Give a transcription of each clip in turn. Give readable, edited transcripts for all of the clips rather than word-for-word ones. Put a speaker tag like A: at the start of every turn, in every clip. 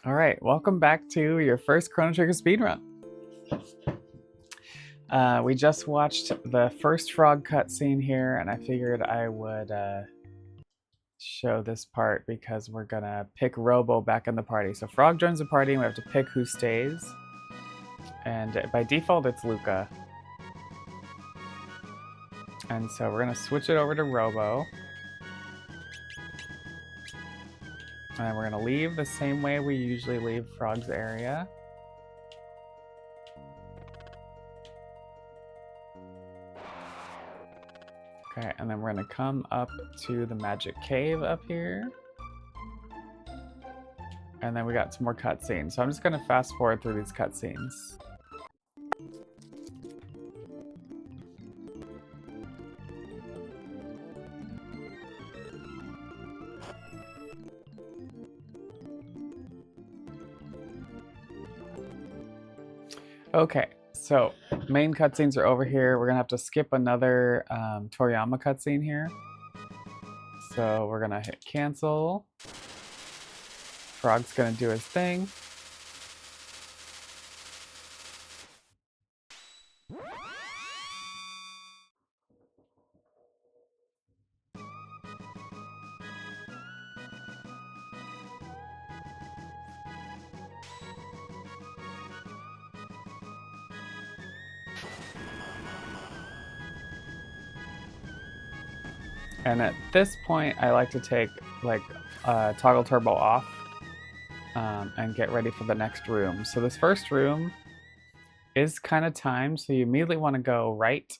A: All right, welcome back to your first Chrono Trigger speedrun. We just watched the first frog cutscene here, and I figured I would show this part because we're gonna pick Robo back in the party. So Frog joins the party, and we have to pick who stays. And by default, it's Luca. And so we're gonna switch it over to Robo. And we're gonna leave the same way we usually leave Frog's area. Okay, and then we're gonna come up to the magic cave up here. And then we got some more cutscenes. So I'm just gonna fast forward through these cutscenes. Okay, so main cutscenes are over here. We're gonna have to skip another Toriyama cutscene here. So we're gonna hit cancel. Frog's gonna do his thing. And at this point, I like to take like toggle turbo off and get ready for the next room. So this first room is kind of timed, so you immediately want to go right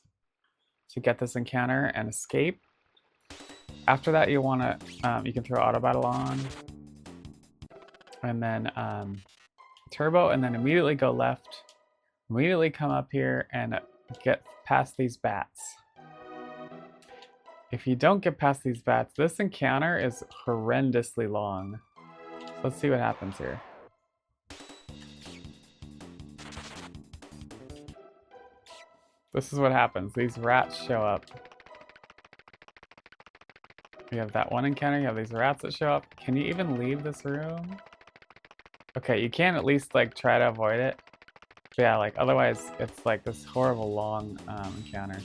A: to get this encounter and escape. After that, you want to you can throw auto battle on, and then turbo, and then immediately go left. Immediately come up here and get past these bats. If you don't get past these bats, this encounter is horrendously long. So let's see what happens here. This is what happens. These rats show up. You have that one encounter, you have these rats that show up. Can you even leave this room? Okay, you can at least like try to avoid it. But yeah, like otherwise it's like this horrible long encounter.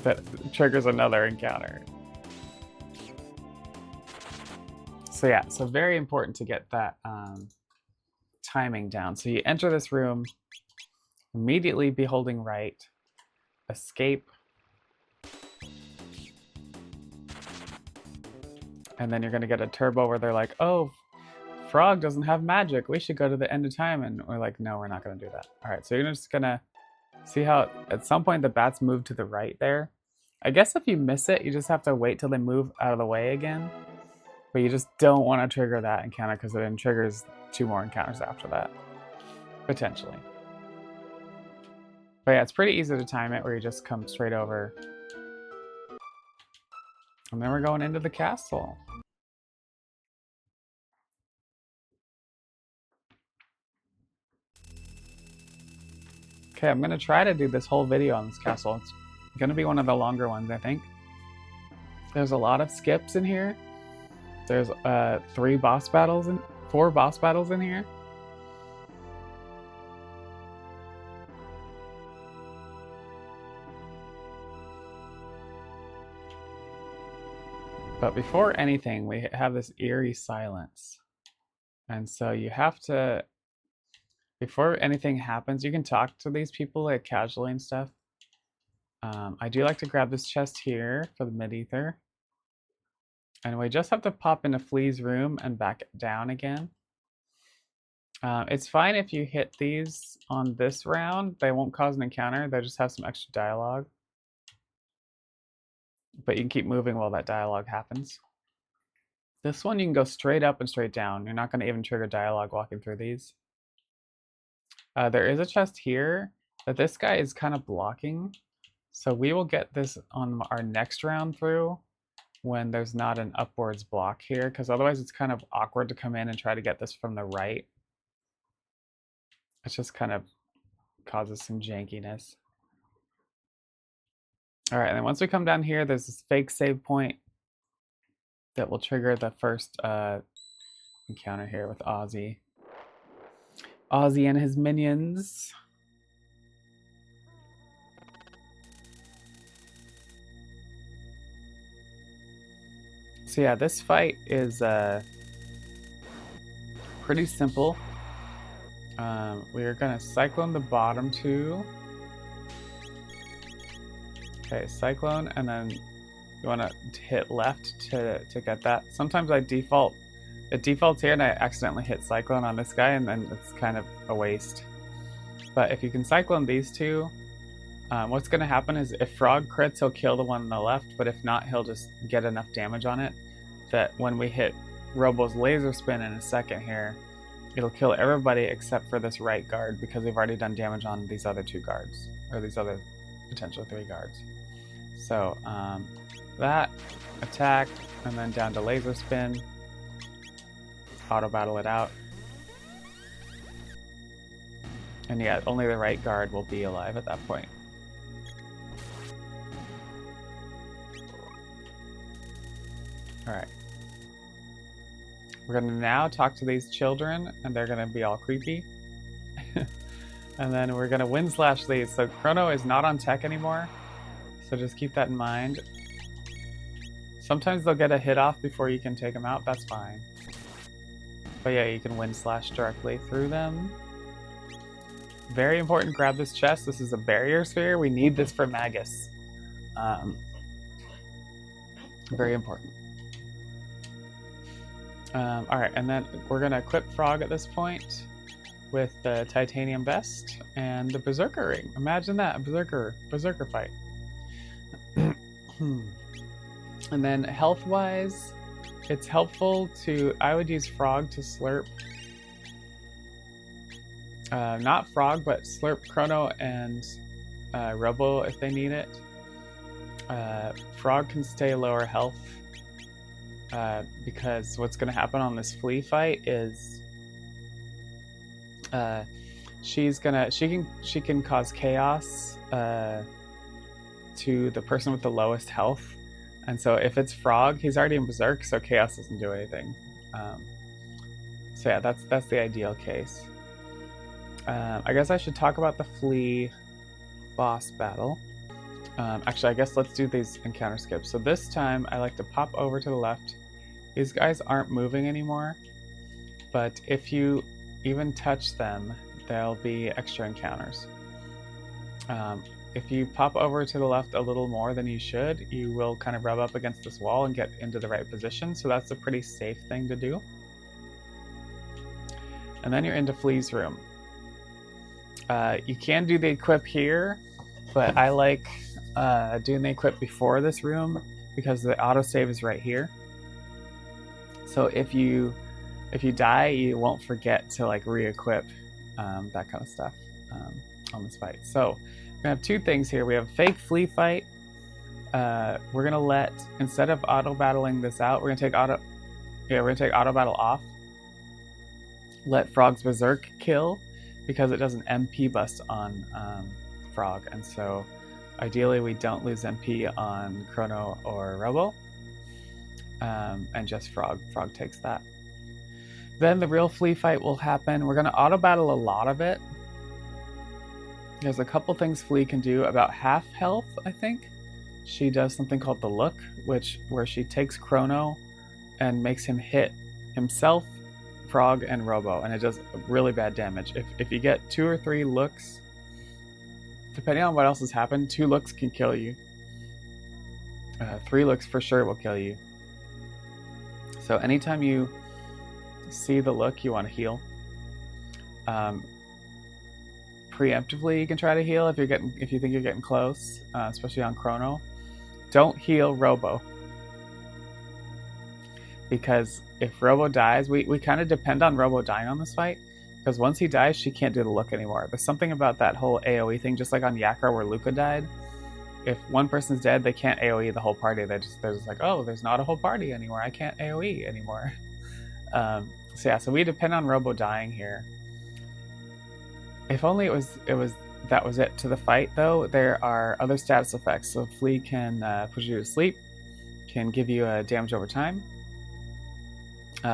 A: That triggers another encounter. So yeah, so very important to get that timing down. So you enter this room, immediately be holding right, escape, and then you're gonna get a turbo where they're like, oh, Frog doesn't have magic, we should go to the end of time, and we're like, no, we're not gonna do that. All right, so you're just gonna see how at some point the bats move to the right there. I guess if you miss it, you just have to wait till they move out of the way again. But you just don't want to trigger that encounter because it then triggers 2 more encounters after that. Potentially. But yeah, it's pretty easy to time it where you just come straight over. And then we're going into the castle. Okay, I'm going to try to do this whole video on this castle. It's going to be one of the longer ones, I think. There's a lot of skips in here. There's 4 boss battles in here. But before anything, we have this eerie silence. And so you have to, before anything happens, you can talk to these people like casually and stuff. I do like to grab this chest here for the mid-ether. And we just have to pop into Flea's room and back down again. It's fine if you hit these on this round. They won't cause an encounter. They just have some extra dialogue. But you can keep moving while that dialogue happens. This one you can go straight up and straight down. You're not going to even trigger dialogue walking through these. There is a chest here, but this guy is kind of blocking. So we will get this on our next round through when there's not an upwards block here, because otherwise it's kind of awkward to come in and try to get this from the right. It just kind of causes some jankiness. All right, and then once we come down here, there's this fake save point. that will trigger the first encounter here with Ozzy. Ozzy and his minions. So yeah, this fight is pretty simple. We are gonna cyclone the bottom two. Okay, cyclone, and then you wanna hit left to get that. Sometimes it defaults here and I accidentally hit cyclone on this guy and then it's kind of a waste. But if you can cyclone these two, what's gonna happen is if Frog crits, he'll kill the one on the left, but if not, he'll just get enough damage on it that when we hit Robo's laser spin in a second here, it'll kill everybody except for this right guard because we've already done damage on these other two guards, or these other potential 3 guards. So that, attack, and then down to laser spin, auto battle it out. And yeah, only the right guard will be alive at that point. Alright. We're gonna now talk to these children, and they're gonna be all creepy. And then we're gonna wind slash these. So Chrono is not on tech anymore, so just keep that in mind. Sometimes they'll get a hit off before you can take them out, that's fine. But yeah, you can wind slash directly through them. Very important, grab this chest. This is a barrier sphere. We need this for Magus. Very important. Alright, and then we're going to equip Frog at this point with the titanium vest and the berserker ring. Imagine that, a berserker fight. And then health-wise, it's helpful to, I would use Frog to slurp. Not Frog, but slurp Chrono and Robo if they need it. Frog can stay lower health. Because what's going to happen on this flea fight is she can cause chaos to the person with the lowest health, and so if it's Frog, he's already in berserk, so chaos doesn't do anything. So yeah, that's the ideal case. I guess I should talk about the flea boss battle. Actually, I guess let's do these encounter skips. So this time I like to pop over to the left. These guys aren't moving anymore, but if you even touch them, there'll be extra encounters. If you pop over to the left a little more than you should, you will kind of rub up against this wall and get into the right position, so that's a pretty safe thing to do. And then you're into Flea's room. You can do the equip here, but I like doing the equip before this room because the autosave is right here. So if you die, you won't forget to like re-equip that kind of stuff on this fight. So we're gonna have 2 things here. We have a fake flea fight. We're gonna let, instead of auto battling this out, we're gonna take auto battle off. Let Frog's berserk kill because it does an MP bust on Frog, and so ideally we don't lose MP on Chrono or Robo, and just Frog. Frog takes that. Then the real flea fight will happen. We're going to auto battle a lot of it. There's a couple things Flea can do. About half health, I think. She does something called the look, where she takes Chrono and makes him hit himself, Frog, and Robo, and it does really bad damage. If you get 2 or 3 looks, depending on what else has happened, 2 looks can kill you. 3 looks for sure will kill you. So anytime you see the look, you want to heal. Preemptively, you can try to heal if you think you're getting close, especially on Chrono. Don't heal Robo, because if Robo dies, we kind of depend on Robo dying on this fight, because once he dies, she can't do the look anymore. There's something about that whole AoE thing, just like on Yakra where Luca died. If one person's dead, they can't AoE the whole party. They're just like, oh, there's not a whole party anymore. I can't AoE anymore. So yeah, so we depend on Robo dying here. If only that was it to the fight, though. There are other status effects. So Flea can push you to sleep, can give you a damage over time,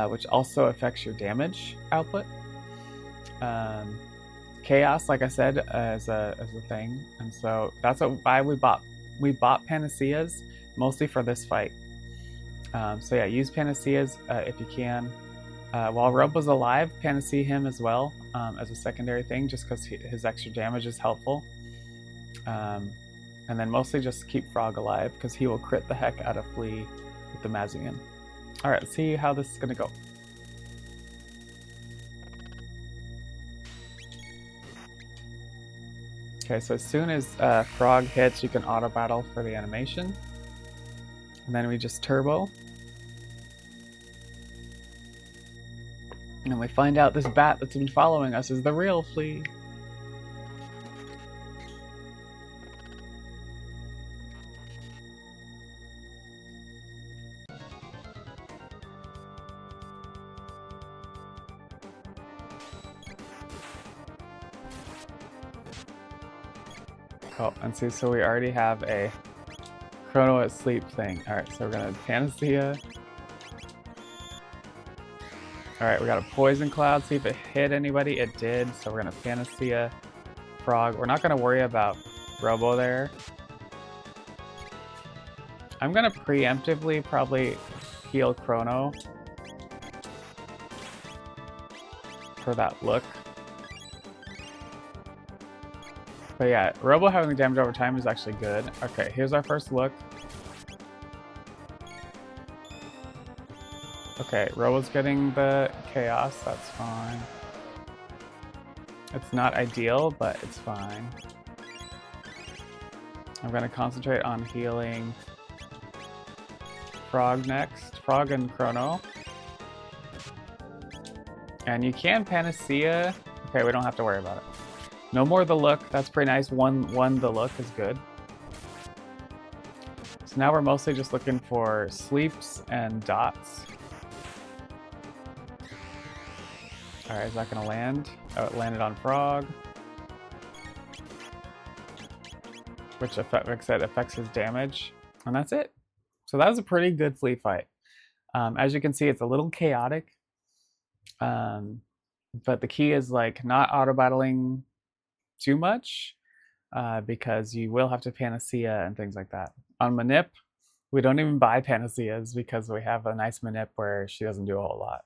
A: which also affects your damage output. Chaos, like I said, is a thing, and so that's why we bought Panaceas mostly for this fight. So yeah, use Panaceas if you can. While Robo's alive, Panacea him as well as a secondary thing, just because his extra damage is helpful. And then mostly just keep Frog alive, because he will crit the heck out of Flea with the Mazian. Alright, let's see how this is going to go. Okay, so as soon as Frog hits, you can auto battle for the animation. And then we just turbo. And we find out this bat that's been following us is the real Flea. Oh, and see, so we already have a Chrono at sleep thing. Alright, so we're gonna Panacea. Alright, we got a Poison Cloud, see if it hit anybody. It did, so we're gonna Panacea Frog. We're not gonna worry about Robo there. I'm gonna preemptively probably heal Chrono for that look. But yeah, Robo having the damage over time is actually good. Okay, here's our first look. Okay, Robo's getting the Chaos, that's fine. It's not ideal, but it's fine. I'm gonna concentrate on healing Frog next. Frog and Chrono. And you can Panacea. Okay, we don't have to worry about it. No more the look, that's pretty nice. One the look is good. So now we're mostly just looking for sleeps and dots. Alright, is that gonna land? Oh, it landed on Frog. Which affects his damage. And that's it. So that was a pretty good Flea fight. As you can see, it's a little chaotic. But the key is like not auto-battling too much, because you will have to Panacea and things like that. On Manip, we don't even buy Panaceas because we have a nice Manip where she doesn't do a whole lot.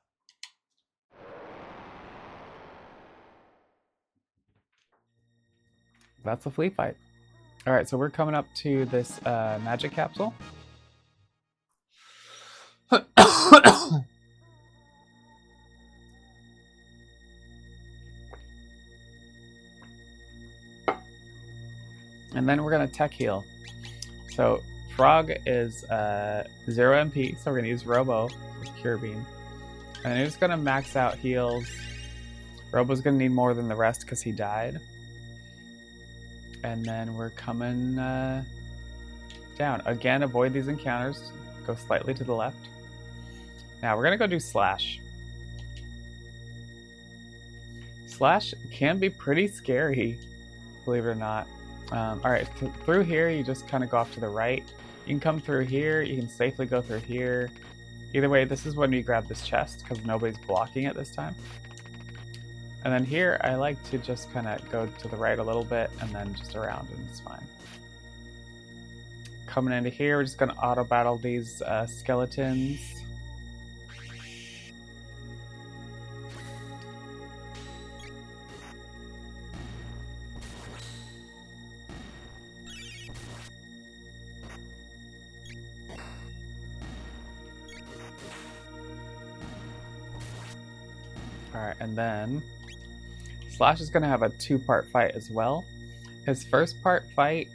A: That's a Flea fight. Alright, so we're coming up to this magic capsule. And then we're gonna tech heal. So Frog is 0 MP, so we're gonna use Robo with Cure Beam. And then we're just gonna max out heals. Robo's gonna need more than the rest because he died. And then we're coming down. Again, avoid these encounters. Go slightly to the left. Now we're gonna go do Slash. Slash can be pretty scary, believe it or not. Alright, through here you just kind of go off to the right. You can come through here, you can safely go through here. Either way, this is when we grab this chest because nobody's blocking it this time. And then here, I like to just kind of go to the right a little bit and then just around and it's fine. Coming into here, we're just going to auto battle these skeletons. Alright, and then Slash is going to have a two-part fight as well. His first part fight,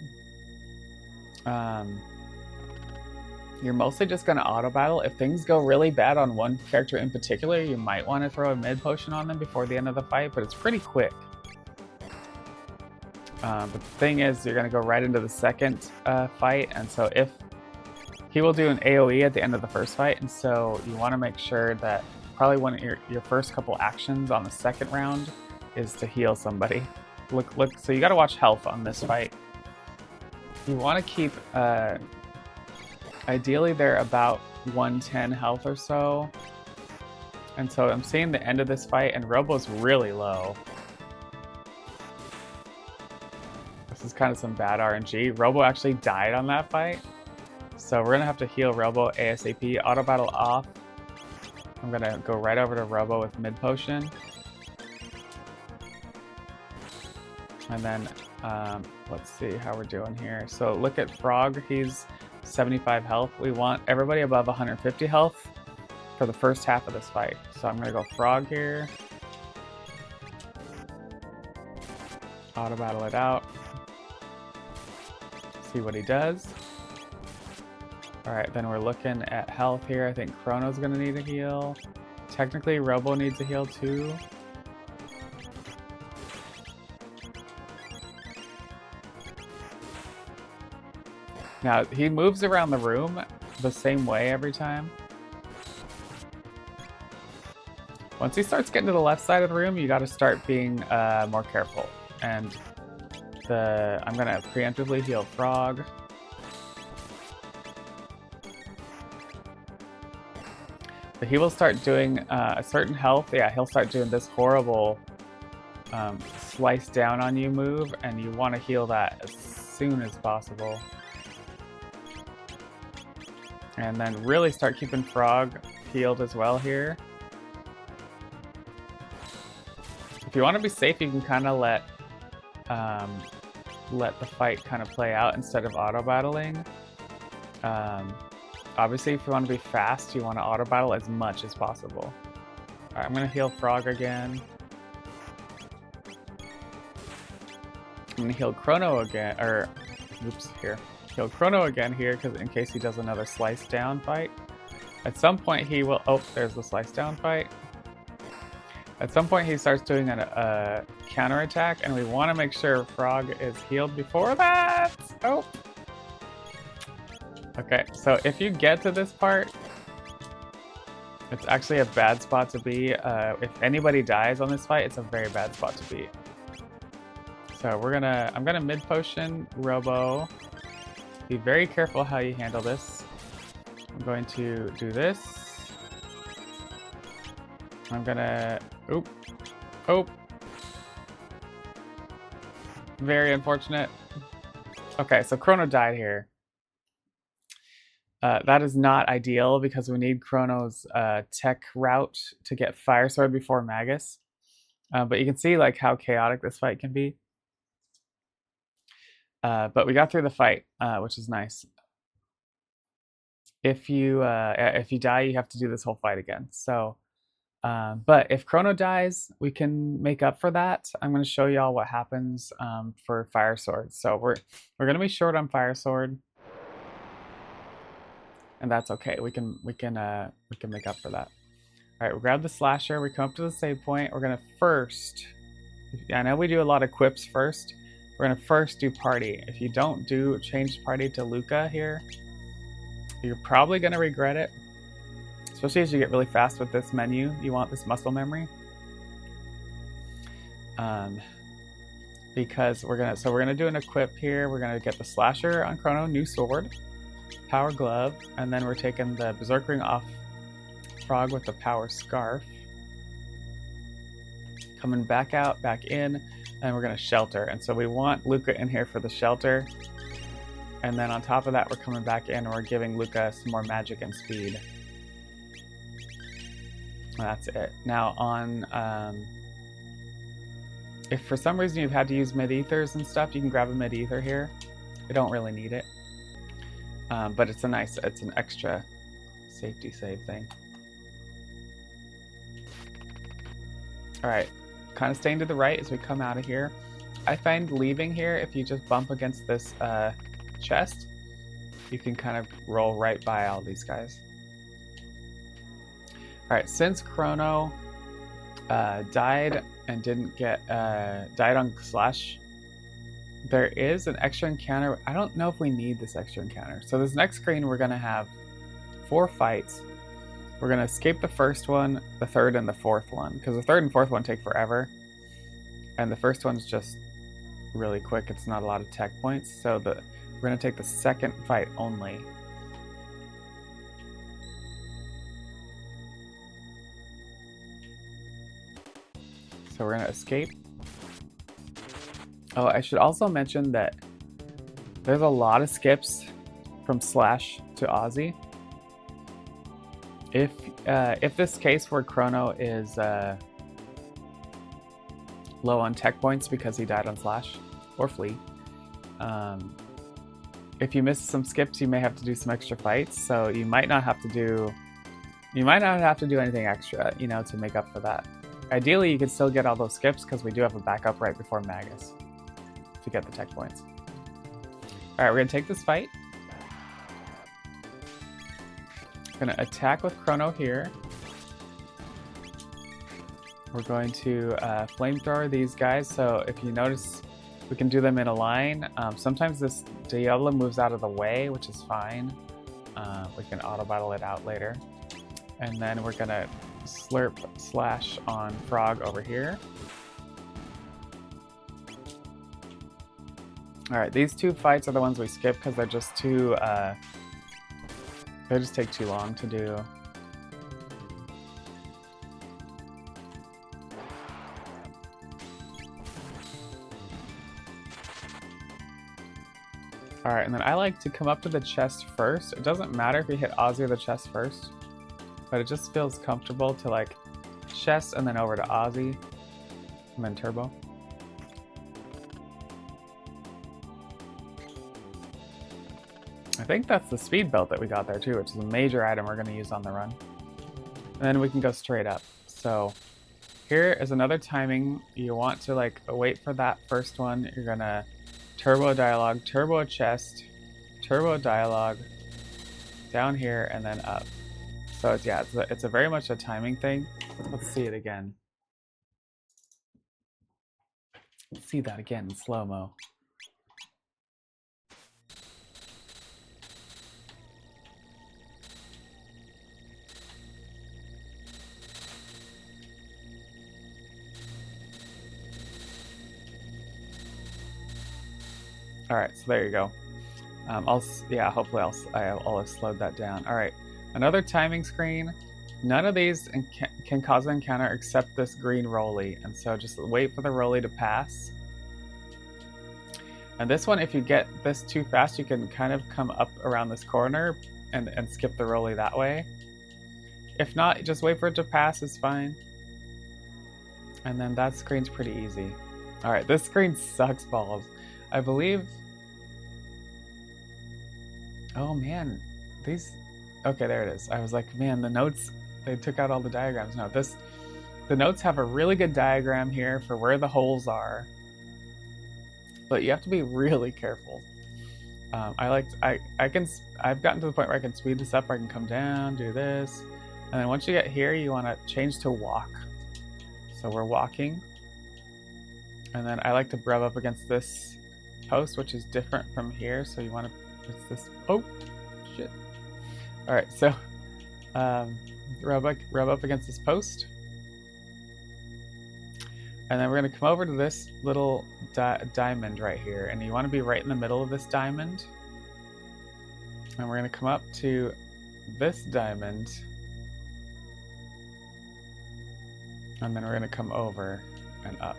A: you're mostly just going to auto-battle. If things go really bad on one character in particular, you might want to throw a mid-potion on them before the end of the fight, but it's pretty quick. But the thing is, you're going to go right into the second fight, and so if he will do an AoE at the end of the first fight, and so you want to make sure that probably one of your first couple actions on the second round is to heal somebody. Look, so you gotta watch health on this fight. You wanna keep, ideally they're about 110 health or so. And so I'm seeing the end of this fight, and Robo's really low. This is kind of some bad RNG. Robo actually died on that fight. So we're gonna have to heal Robo ASAP. Auto battle off. I'm gonna go right over to Robo with mid potion. And then let's see how we're doing here. So look at Frog, he's 75 health. We want everybody above 150 health for the first half of this fight. So I'm gonna go Frog here. Auto battle it out. See what he does. Alright, then we're looking at health here. I think Chrono's gonna need a heal. Technically, Robo needs a heal too. Now, he moves around the room the same way every time. Once he starts getting to the left side of the room, you gotta start being more careful. And I'm gonna preemptively heal Frog. But he will start doing a certain health. Yeah, he'll start doing this horrible slice down on you move, and you want to heal that as soon as possible. And then really start keeping Frog healed as well here. If you want to be safe, you can kind of let the fight kind of play out instead of auto battling. Obviously, if you want to be fast, you want to auto battle as much as possible. Alright, I'm going to heal Frog again. I'm going to heal Chrono again, or, oops, here. Heal Chrono again here, because in case he does another slice down fight. At some point he will, oh, there's the slice down fight. At some point he starts doing a counter attack, and we want to make sure Frog is healed before that. Oh. Okay, so if you get to this part, it's actually a bad spot to be. If anybody dies on this fight, it's a very bad spot to be. So I'm gonna mid potion Robo. Be very careful how you handle this. I'm going to do this. I'm gonna, oh. Very unfortunate. Okay, so Chrono died here. That is not ideal because we need Chrono's tech route to get Fire Sword before Magus. But you can see like how chaotic this fight can be. But we got through the fight, which is nice. If you die, you have to do this whole fight again. So, but if Chrono dies, we can make up for that. I'm going to show y'all what happens for Fire Sword. So we're going to be short on Fire Sword. And that's okay. We can make up for that. All right, we grab the slasher. We come up to the save point. We're gonna first. I know we do a lot of quips first. We're gonna first do party. If you don't do change party to Luca here, you're probably gonna regret it. Especially as you get really fast with this menu. You want this muscle memory. Because we're gonna do an equip here. We're gonna get the slasher on Chrono, new sword. Power glove, and then we're taking the berserk ring off Frog with the power scarf. Coming back out, back in, and we're gonna shelter. And so we want Luca in here for the shelter. And then on top of that, we're coming back in and we're giving Luca some more magic and speed. That's it. Now on, if for some reason you've had to use mid-ethers and stuff, you can grab a mid-ether here. We don't really need it. But it's an extra safety save thing. All right, kind of staying to the right as we come out of here. I find leaving here, if you just bump against this chest, you can kind of roll right by all these guys. All right, since Chrono died and didn't get, died on Slash, there is an extra encounter. I don't know if we need this extra encounter. So this next screen, we're gonna have 4 fights. We're gonna escape the first one, the third, and the fourth one, because the third and fourth one take forever. And the first one's just really quick. It's not a lot of tech points. So we're gonna take the second fight only. So we're gonna escape. Oh, I should also mention that there's a lot of skips from Slash to Ozzy. If this case where Chrono is low on tech points because he died on Slash or Flea, if you miss some skips, you may have to do some extra fights. So you might not have to do anything extra, you know, to make up for that. Ideally, you can still get all those skips because we do have a backup right before Magus to get the tech points. All right, we're gonna take this fight. Gonna attack with Chrono here. We're going to flamethrower these guys. So if you notice, we can do them in a line. Sometimes this Diablo moves out of the way, which is fine. We can auto battle it out later. And then we're gonna slurp slash on Frog over here. All right, these two fights are the ones we skip because they're just too, they just take too long to do. All right, and then I like to come up to the chest first. It doesn't matter if you hit Ozzy or the chest first, but it just feels comfortable to like chest and then over to Ozzy and then turbo. I think that's the speed belt that we got there too, which is a major item we're going to use on the run. And then we can go straight up. So here is another timing. You want to like wait for that first one. You're going to turbo dialogue, turbo chest, turbo dialogue, down here, and then up. So it's, yeah, it's a very much a timing thing. Let's see it again. Let's see that again in slow-mo. All right, so there you go. Hopefully I'll have slowed that down. All right, another timing screen. None of these can cause an encounter except this green rolly, and so just wait for the rolly to pass. And this one, if you get this too fast, you can kind of come up around this corner and skip the rolly that way. If not, just wait for it to pass is fine. And then that screen's pretty easy. All right, this screen sucks balls. I believe, oh man, okay, there it is. I was like, man, the notes, they took out all the diagrams. No, the notes have a really good diagram here for where the holes are, but you have to be really careful. I've gotten to the point where I can speed this up, I can come down, do this, and then once you get here, you want to change to walk. So we're walking, and then I like to rub up against this post, which is different from here. So you want to, it's this, oh shit. All right, so rub up against this post, and then we're going to come over to this little diamond right here, and you want to be right in the middle of this diamond, and we're going to come up to this diamond, and then we're going to come over and up.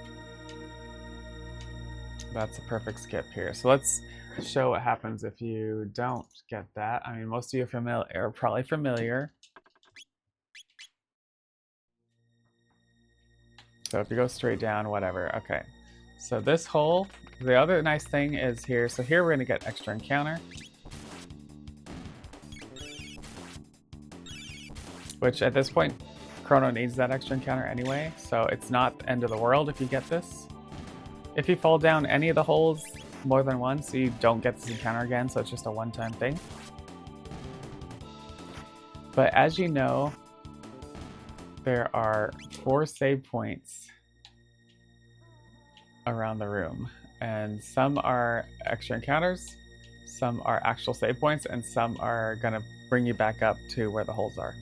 A: That's a perfect skip here. So let's show what happens if you don't get that. I mean, most of you are probably familiar. So if you go straight down, whatever. Okay. So this hole, the other nice thing is here. So here we're going to get extra encounter, which at this point, Chrono needs that extra encounter anyway. So it's not the end of the world if you get this. If you fall down any of the holes more than once, you don't get this encounter again, so it's just a one-time thing. But as you know, there are 4 save points around the room, and some are extra encounters, some are actual save points, and some are gonna bring you back up to where the holes are.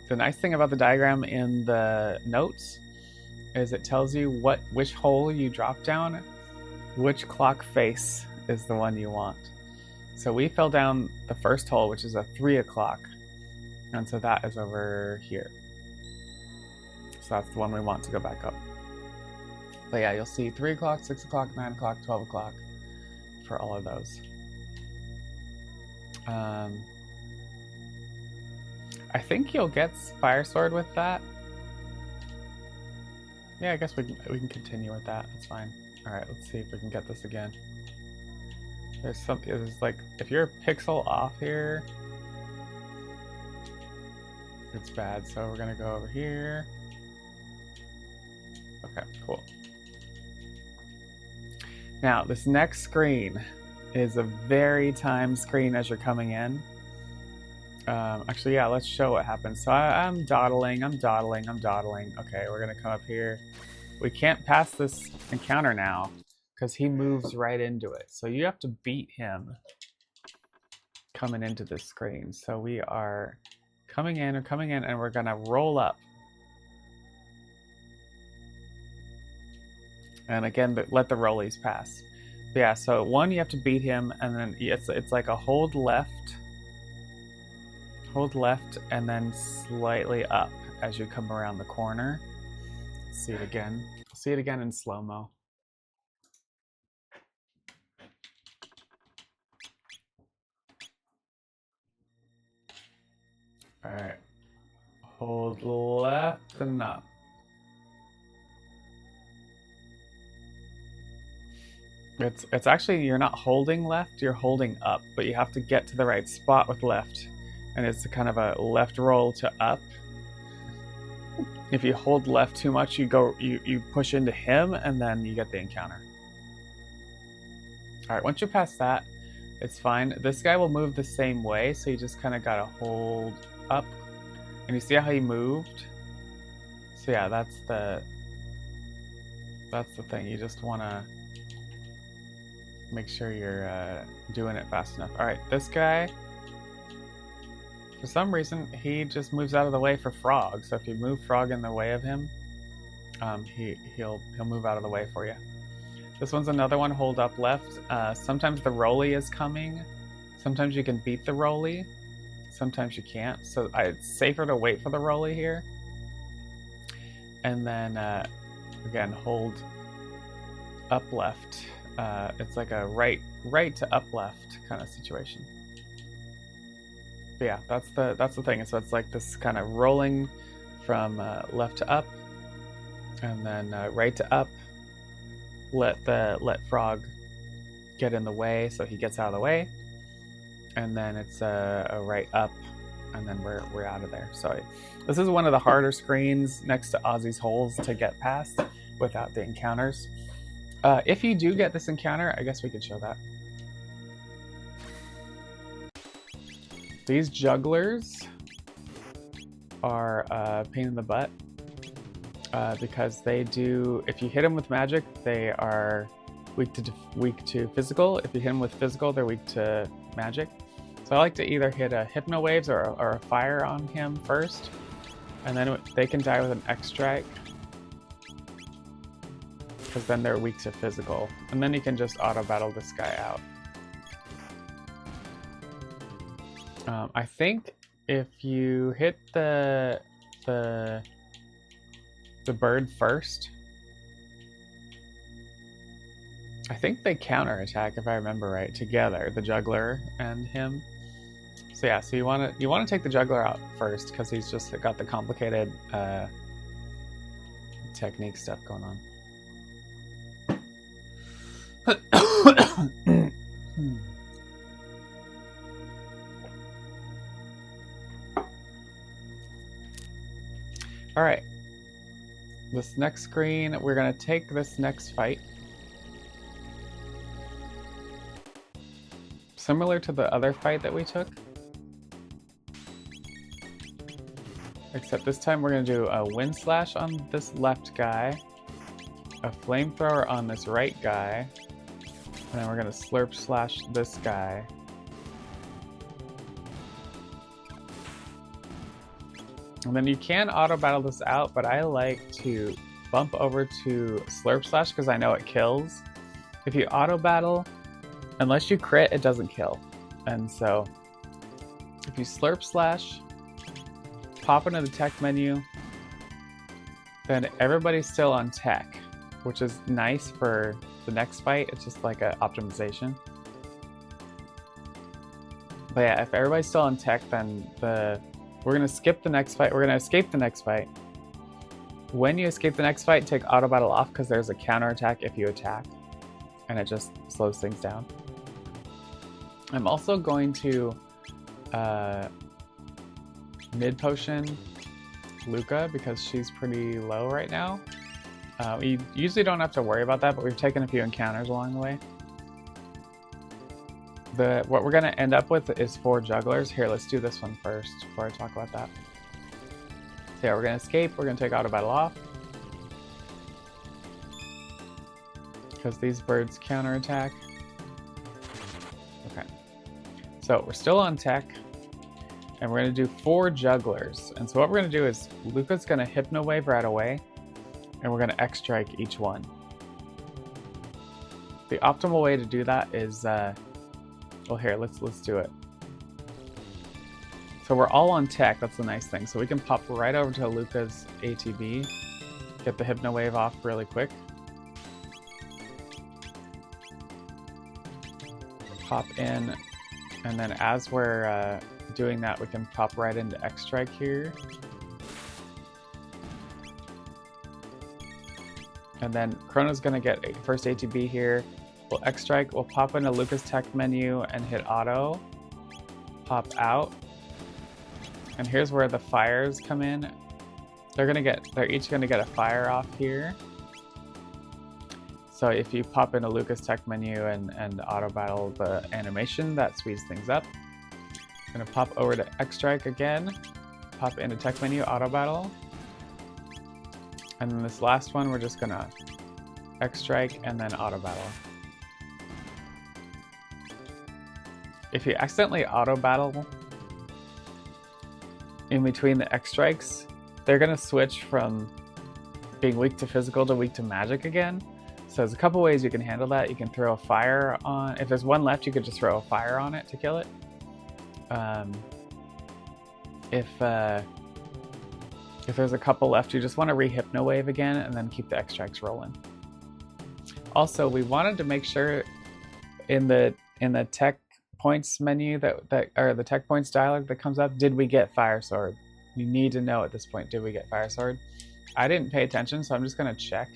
A: The nice thing about the diagram in the notes is it tells you which hole you drop down, which clock face, is the one you want. So we fell down the first hole, which is a 3 o'clock. And so that is over here. So that's the one we want to go back up. But yeah, you'll see 3 o'clock, 6 o'clock, 9 o'clock, 12 o'clock for all of those. I think you'll get Fire Sword with that. Yeah, I guess we can continue with that. That's fine. All right, let's see if we can get this again. There's something. There's like, if you're a pixel off here, it's bad. So we're gonna go over here. Okay, cool. Now this next screen is a very timed screen as you're coming in. Actually, yeah, let's show what happens. So I'm dawdling. Okay, we're gonna come up here. We can't pass this encounter now because he moves right into it. So you have to beat him coming into this screen. So we are coming in, and we're gonna roll up. And again, let the rollies pass. But yeah, so one, you have to beat him, and then it's like a hold left, and then slightly up as you come around the corner. Let's see it again. See it again in slow-mo. All right, hold left and up. It's actually, you're not holding left, you're holding up, but you have to get to the right spot with left. And it's kind of a left roll to up. If you hold left too much, you push into him, and then you get the encounter. All right, once you pass that, it's fine. This guy will move the same way, so you just kind of gotta hold up. And you see how he moved? So yeah, that's the thing. You just wanna make sure you're doing it fast enough. All right, this guy, for some reason, he just moves out of the way for Frog. So if you move Frog in the way of him, he'll move out of the way for you. This one's another one, hold up left. Sometimes the rolly is coming. Sometimes you can beat the rolly. Sometimes you can't. So it's safer to wait for the rolly here. And then, again, hold up left. It's like a right to up left kind of situation. But yeah, that's the thing. And so it's like this kind of rolling from left to up, and then right to up. Let Frog get in the way, so he gets out of the way, and then it's a right up, and then we're out of there. So this is one of the harder screens next to Ozzy's holes to get past without the encounters. If you do get this encounter, I guess we could show that. These jugglers are a pain in the butt because they do, if you hit them with magic, they are weak to physical. If you hit them with physical, they're weak to magic. So I like to either hit a Hypno Waves or a Fire on him first, and then they can die with an X-Strike, because then they're weak to physical. And then you can just auto-battle this guy out. I think if you hit the bird first, I think they counter-attack, if I remember right, together, the juggler and him. So yeah, so you want to take the juggler out first, because he's just got the complicated technique stuff going on. All right, this next screen, we're gonna take this next fight. Similar to the other fight that we took, except this time we're gonna do a Wind Slash on this left guy, a Flamethrower on this right guy, and then we're gonna Slurp Slash this guy. And then you can auto battle this out, but I like to bump over to Slurp Slash because I know it kills. If you auto battle, unless you crit, it doesn't kill. And so if you slurp slash, pop into the tech menu, then everybody's still on tech, which is nice for the next fight. It's just like an optimization. But yeah, if everybody's still on tech, then we're gonna skip the next fight. We're gonna escape the next fight. When you escape the next fight, take auto battle off because there's a counter attack if you attack, and it just slows things down. I'm also going to mid potion Luca because she's pretty low right now. We usually don't have to worry about that, but we've taken a few encounters along the way. What we're going to end up with is 4 jugglers. Here, let's do this one first before I talk about that. So yeah, we're going to escape. We're going to take auto battle off because these birds counter attack. Okay, so we're still on tech, and we're going to do 4 jugglers. And so what we're going to do is Luca's going to hypno wave right away, and we're going to X strike each one. The optimal way to do that is well, here, let's do it. So we're all on tech, that's the nice thing. So we can pop right over to Luca's ATB, get the Hypno Wave off really quick. Pop in, and then as we're doing that, we can pop right into X-Strike here. And then Chrono's gonna get first ATB here. We'll X-Strike, we'll pop into Luca's tech menu and hit auto. Pop out. And here's where the fires come in. They're each gonna get a fire off here. So if you pop into Luca's tech menu and auto battle the animation, that speeds things up. I'm gonna pop over to X-Strike again, pop into tech menu, auto battle. And then this last one, we're just gonna X-Strike and then auto battle. If you accidentally auto battle in between the X strikes, they're gonna switch from being weak to physical to weak to magic again. So there's a couple ways you can handle that. You can throw a fire on, if there's one left, you could just throw a fire on it to kill it. If there's a couple left, you just want to re-hypno wave again and then keep the X strikes rolling. Also, we wanted to make sure in the tech points menu or the tech points dialog that comes up, did we get Fire Sword? You need to know at this point, did we get Fire Sword? I didn't pay attention, so I'm just gonna check.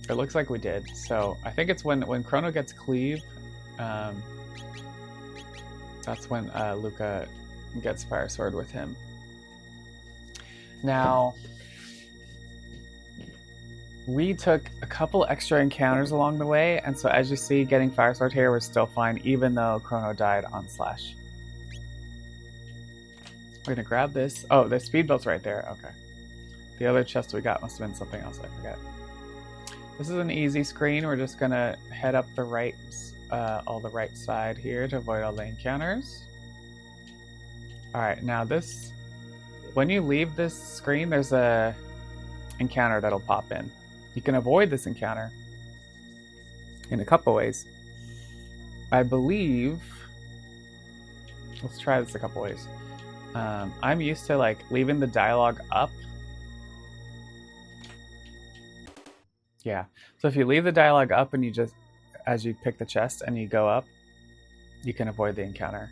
A: It looks like we did. So I think it's when Chrono gets cleave, that's when Luca gets Fire Sword with him. Now, we took a couple extra encounters along the way, and so as you see, getting Fire Sword here was still fine, even though Chrono died on Slash. We're gonna grab this. Oh, the speed belt's right there. Okay. The other chest we got must have been something else, I forget. This is an easy screen. We're just gonna head up the right, all the right side here to avoid all the encounters. All right, now this, when you leave this screen, there's a encounter that'll pop in. You can avoid this encounter in a couple ways. I believe, let's try this a couple ways. I'm used to like leaving the dialogue up. Yeah, so if you leave the dialogue up and you just, as you pick the chest and you go up, you can avoid the encounter.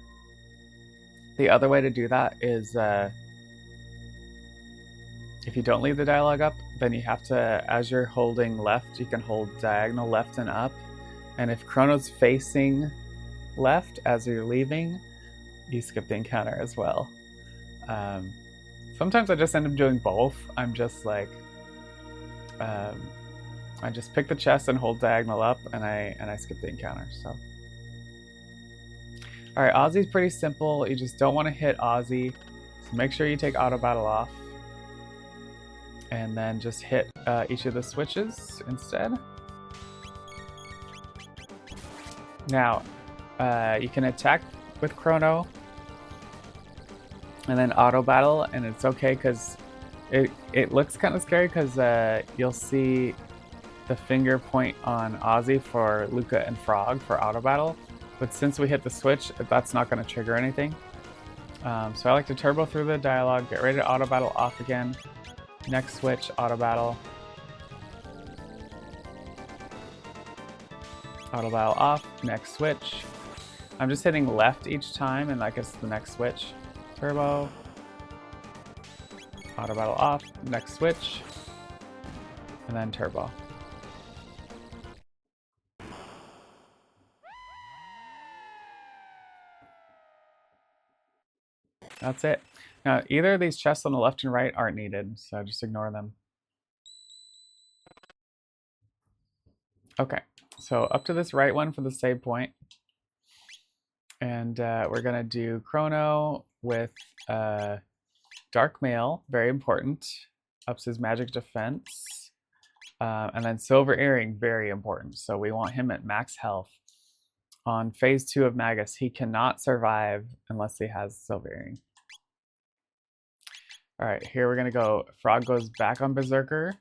A: The other way to do that is if you don't leave the dialogue up, then you have to, as you're holding left, you can hold diagonal left and up. And if Chrono's facing left as you're leaving, you skip the encounter as well. Sometimes I just end up doing both. I'm just like, I just pick the chest and hold diagonal up, and I skip the encounter. So, all right, Ozzy's pretty simple. You just don't want to hit Ozzy, so make sure you take auto battle off, and then just hit each of the switches instead. Now, you can attack with Chrono and then auto battle, and it's okay because it looks kind of scary because you'll see the finger point on Ozzy for Luca and Frog for auto battle, but since we hit the switch, that's not going to trigger anything. So I like to turbo through the dialogue, get ready to auto battle off again. Next switch, auto battle. Auto battle off, next switch. I'm just hitting left each time and like it's the next switch. Turbo. Auto battle off, next switch. And then turbo. That's it. Now, either of these chests on the left and right aren't needed, so just ignore them. Okay, so up to this right one for the save point. And we're gonna do Chrono with Dark Mail, very important. Ups his magic defense. And then Silver Earring, very important. So we want him at max health. On phase 2 of Magus, he cannot survive unless he has Silver Earring. All right, here we're gonna go. Frog goes back on Berserker.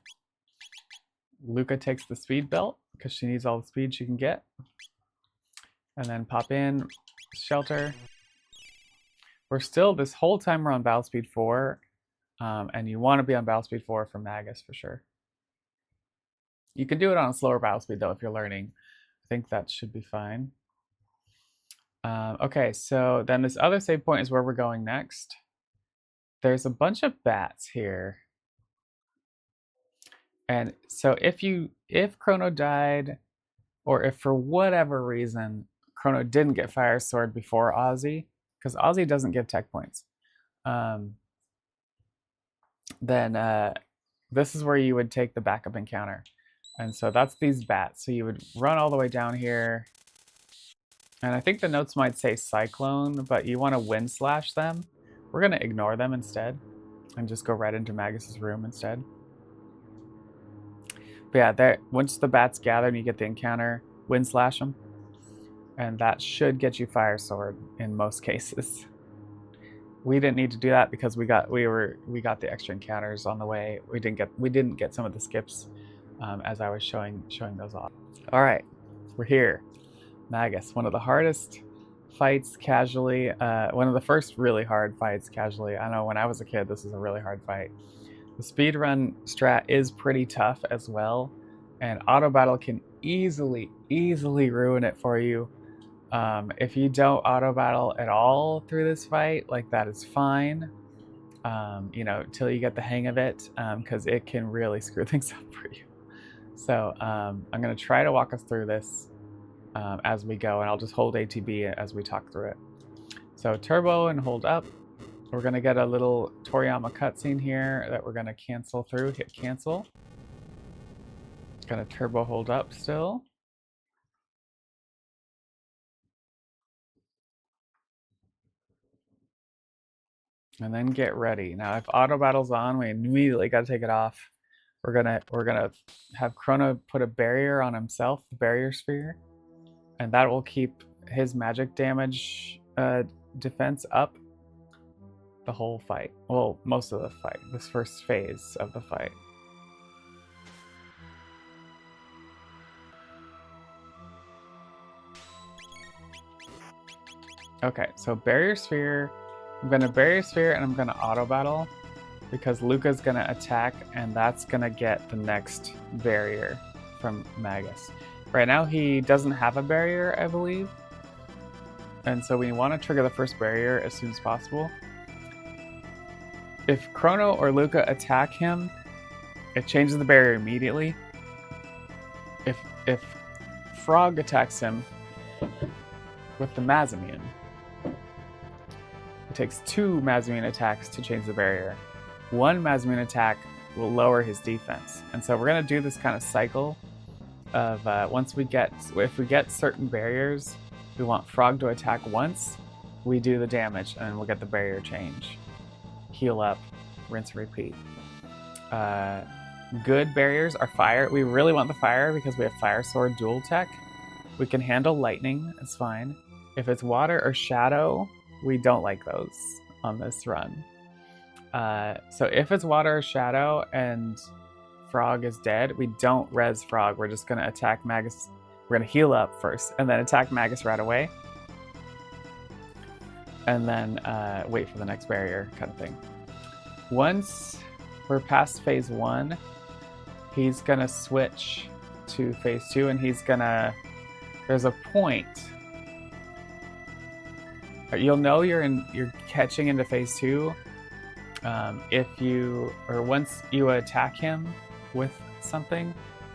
A: Luca takes the speed belt because she needs all the speed she can get. And then pop in, shelter. We're still, this whole time we're on battle speed 4. And you want to be on battle speed 4 for Magus for sure. You can do it on a slower battle speed though if you're learning. I think that should be fine. Okay, so then this other save point is where we're going next. There's a bunch of bats here. And so if Chrono died, or if for whatever reason Chrono didn't get Fire Sword before Ozzy, because Ozzy doesn't give tech points, then this is where you would take the backup encounter. And so that's these bats. So you would run all the way down here. And I think the notes might say Cyclone, but you want to Wind Slash them. We're going to ignore them instead and just go right into Magus's room instead. But yeah, there, once the bats gather and you get the encounter, Wind Slash them. And that should get you Fire Sword in most cases. We didn't need to do that because we got the extra encounters on the way. We didn't get some of the skips as I was showing those off. All right, we're here. Magus, one of the hardest fights casually. One of the first really hard fights casually. I know when I was a kid, this was a really hard fight. The speedrun strat is pretty tough as well, and auto battle can easily ruin it for you. If you don't auto battle at all through this fight, like that is fine. You know, till you get the hang of it, because it can really screw things up for you. So I'm gonna try to walk us through this as we go, and I'll just hold ATB as we talk through it. So turbo and hold up. We're gonna get a little Toriyama cutscene here that we're gonna cancel through. Hit cancel. Gonna turbo hold up still. And then get ready. Now, if auto battle's on, we immediately got to take it off. We're gonna have Chrono put a barrier on himself, the barrier sphere, and that will keep his magic damage defense up the whole fight. Well, most of the fight. This first phase of the fight. Okay, so barrier sphere. I'm gonna barrier sphere and I'm gonna auto battle because Luca's gonna attack and that's gonna get the next barrier from Magus. Right now he doesn't have a barrier, I believe. And so we want to trigger the first barrier as soon as possible. If Chrono or Luca attack him, it changes the barrier immediately. If Frog attacks him with the Mazamian, it takes 2 Mazamian attacks to change the barrier. 1 Mazamian attack will lower his defense. And so we're going to do this kind of cycle of if we get certain barriers, we want Frog to attack once, we do the damage, and we'll get the barrier change. Heal up, rinse, repeat. Good barriers are fire. We really want the fire because we have Fire Sword dual tech. We can handle lightning, it's fine. If it's water or shadow, we don't like those on this run. So if it's water or shadow and Frog is dead, we don't res Frog. We're just gonna attack Magus. We're gonna heal up first and then attack Magus right away. And then wait for the next barrier kind of thing. Once we're past phase 1, he's gonna switch to phase 2 and he's gonna, there's a point. You'll know you're catching into phase 2 if you, or once you attack him with something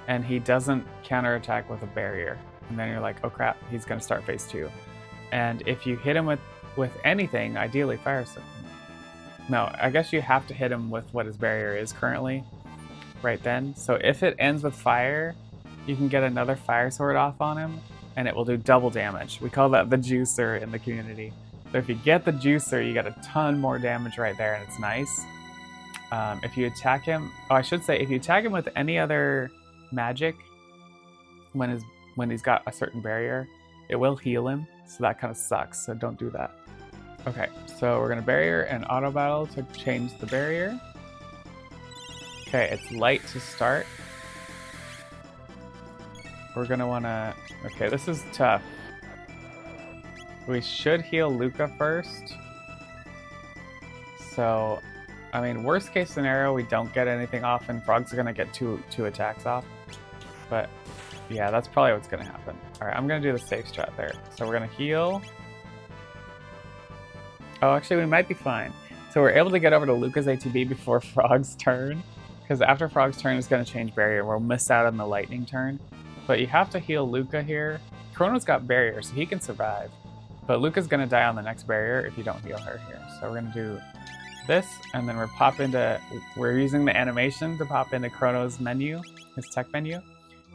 A: and he doesn't counterattack with a barrier. And then you're like, oh crap, he's gonna start phase 2. And if you hit him with anything, ideally fire sword. No, I guess you have to hit him with what his barrier is currently, right then. So if it ends with fire, you can get another fire sword off on him, and it will do double damage. We call that the juicer in the community. So if you get the juicer, you get a ton more damage right there, and it's nice. If you attack him, oh, I should say, if you attack him with any other magic, when he's got a certain barrier, it will heal him. So that kind of sucks. So don't do that. Okay, so we're gonna barrier and auto battle to change the barrier. Okay, it's light to start. We're gonna wanna, okay, this is tough. We should heal Luca first. So, I mean, worst case scenario, we don't get anything off and Frog's gonna get two attacks off. But yeah, that's probably what's gonna happen. All right, I'm gonna do the safe strat there. So we're gonna heal. Oh, actually, we might be fine. So we're able to get over to Luca's ATB before Frog's turn, because after Frog's turn, it's going to change barrier. We'll miss out on the lightning turn. But you have to heal Luca here. Chrono's got barrier, so he can survive. But Luca's going to die on the next barrier if you don't heal her here. So we're going to do this, and then we're using the animation to pop into Chrono's menu, his tech menu.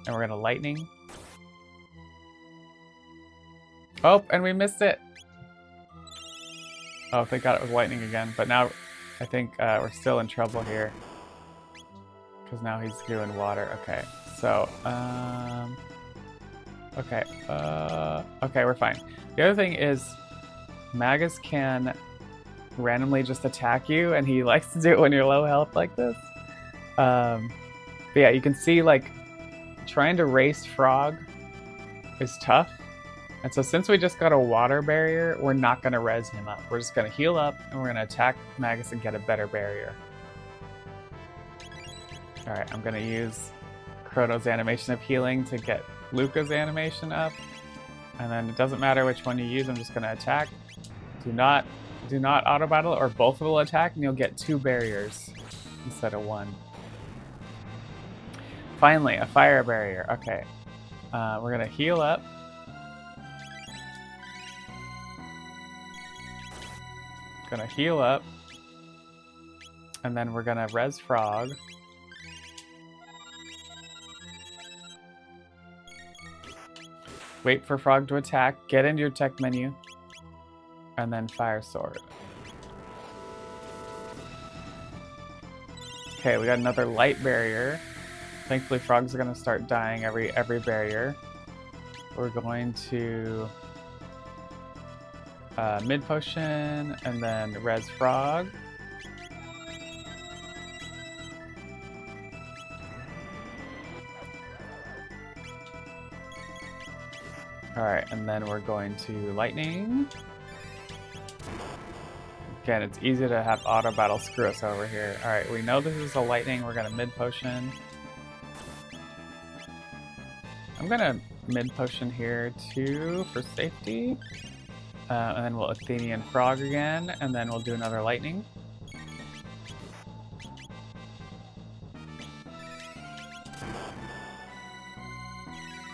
A: And we're going to lightning. Oh, and we missed it. Oh, thank God it was lightning again. But now I think we're still in trouble here. Because now he's doing water. Okay, so, okay, we're fine. The other thing is Magus can randomly just attack you, and he likes to do it when you're low health like this. But yeah, you can see, like, trying to race Frog is tough. And so since we just got a water barrier, we're not going to res him up. We're just going to heal up, and we're going to attack Magus and get a better barrier. Alright, I'm going to use Chrono's animation of healing to get Luca's animation up. And then it doesn't matter which one you use, I'm just going to attack. Do not auto battle, or both will attack, and you'll get 2 barriers instead of 1. Finally, a fire barrier. Okay, we're going to heal up. Gonna heal up, and then we're gonna res Frog. Wait for Frog to attack, get into your tech menu, and then fire sword. Okay, we got another light barrier. Thankfully, Frog's gonna start dying every barrier. We're going to mid potion, and then res Frog. Alright, and then we're going to lightning. Again, it's easy to have auto battle screw us over here. Alright, we know this is a lightning, we're gonna mid potion. I'm gonna mid potion here too for safety. And then we'll Athenian Frog again, and then we'll do another lightning.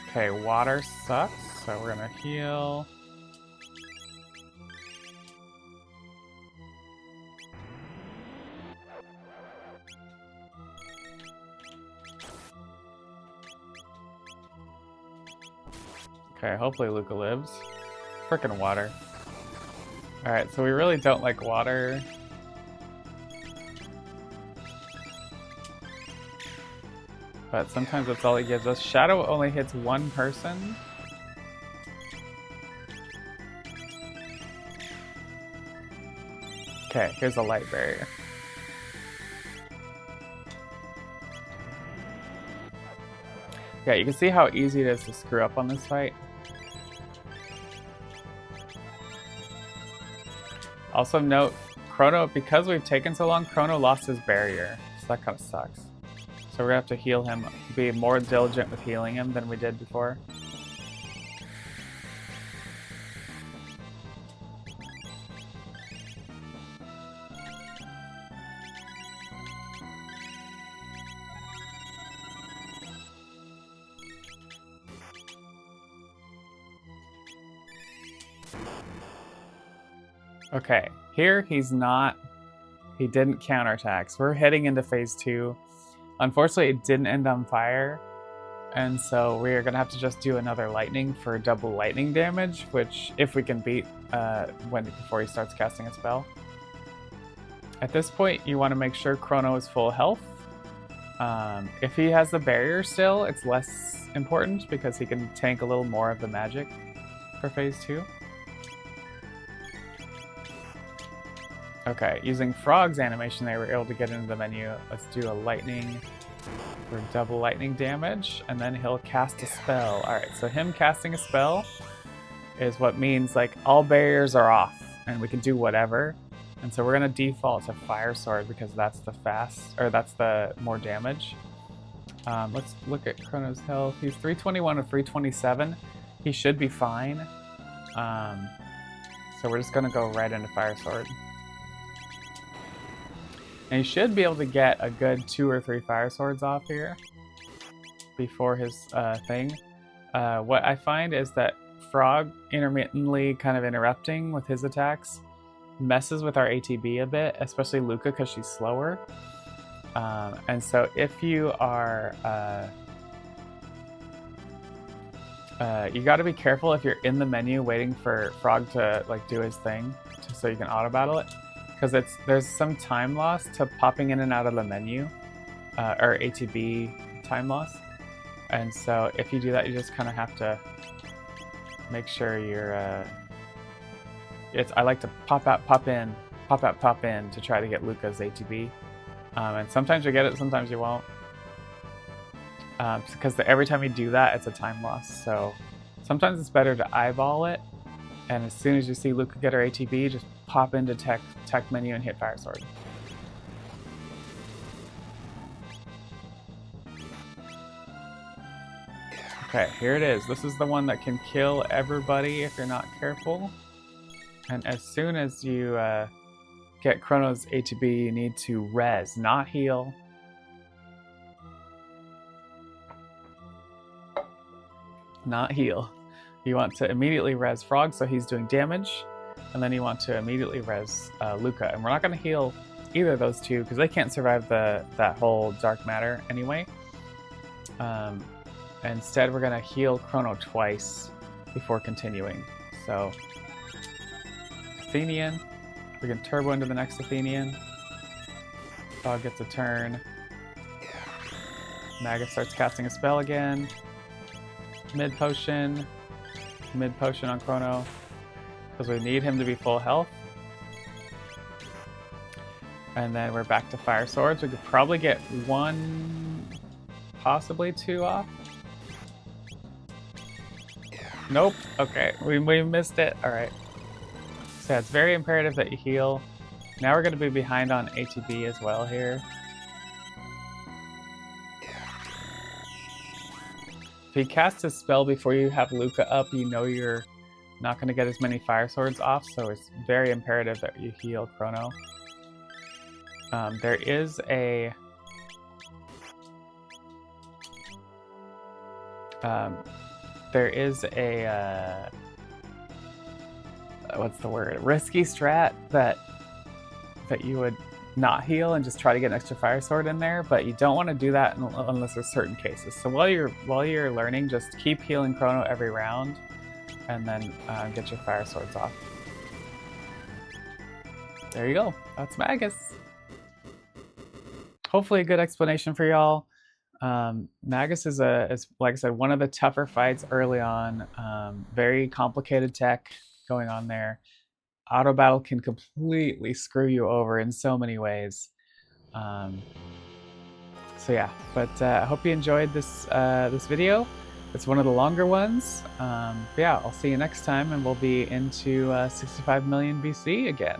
A: Okay, water sucks, so we're gonna heal. Okay, hopefully Luca lives. Frickin' water. Alright, so we really don't like water. But sometimes that's all it gives us. Shadow only hits 1 person. Okay, here's a light barrier. Yeah, you can see how easy it is to screw up on this fight. Also note, Chrono, because we've taken so long, Chrono lost his barrier. So that kind of sucks. So we're gonna have to heal him, be more diligent with healing him than we did before. Okay, here he didn't counterattack. So we're heading into phase 2. Unfortunately, it didn't end on fire, and so we are going to have to just do another lightning for double lightning damage, which, if we can beat before he starts casting a spell. At this point, you want to make sure Chrono is full health. If he has the barrier still, it's less important because he can tank a little more of the magic for phase 2. Okay, using Frog's animation, they were able to get into the menu. Let's do a lightning for double lightning damage, and then he'll cast a spell. Alright, so him casting a spell is what means, like, all barriers are off, and we can do whatever. And so we're going to default to Fire Sword because that's the more damage. Let's look at Chrono's health. He's 321 or 327. He should be fine. So we're just going to go right into Fire Sword. And he should be able to get a good 2 or 3 Fire Swords off here before his thing. What I find is that Frog intermittently kind of interrupting with his attacks messes with our ATB a bit, especially Luca because she's slower. And so if you are... you got to be careful if you're in the menu waiting for Frog to like do his thing so you can auto battle it. Because there's some time loss to popping in and out of the menu, or ATB time loss. And so if you do that, you just kind of have to make sure you're... I like to pop out, pop in, pop out, pop in to try to get Luca's ATB. And sometimes you get it, sometimes you won't. Because every time you do that, it's a time loss. So sometimes it's better to eyeball it. And as soon as you see Luca get her ATB, just pop into tech menu and hit Fire Sword. Okay, here it is. This is the one that can kill everybody if you're not careful. And as soon as you get Chrono's ATB, you need to res, not heal. Not heal. You want to immediately res Frog so he's doing damage, and then you want to immediately res Luca. And we're not going to heal either of those two because they can't survive that whole dark matter anyway. Instead, we're going to heal Chrono twice before continuing. So, Athenian, we can turbo into the next Athenian. Frog gets a turn. Magus starts casting a spell again. Mid potion on Chrono, because we need him to be full health. And then we're back to Fire Swords. We could probably get 1, possibly 2 off. Nope. Okay, we missed it. All right. So it's very imperative that you heal. Now we're going to be behind on ATB as well here. If he casts his spell before you have Luca up, you know you're not going to get as many Fire Swords off, so it's very imperative that you heal Chrono. There is a... what's the word? Risky strat that you would not heal and just try to get an extra Fire Sword in there, but you don't want to do that unless there's certain cases. So while you're learning, just keep healing Chrono every round, and then get your Fire Swords off. There you go. That's Magus. Hopefully a good explanation for y'all. Magus is like I said, one of the tougher fights early on. Very complicated tech going on there. Auto battle can completely screw you over in so many ways. So yeah, but I hope you enjoyed this this video. It's one of the longer ones. But yeah, I'll see you next time, and we'll be into 65 million BC again.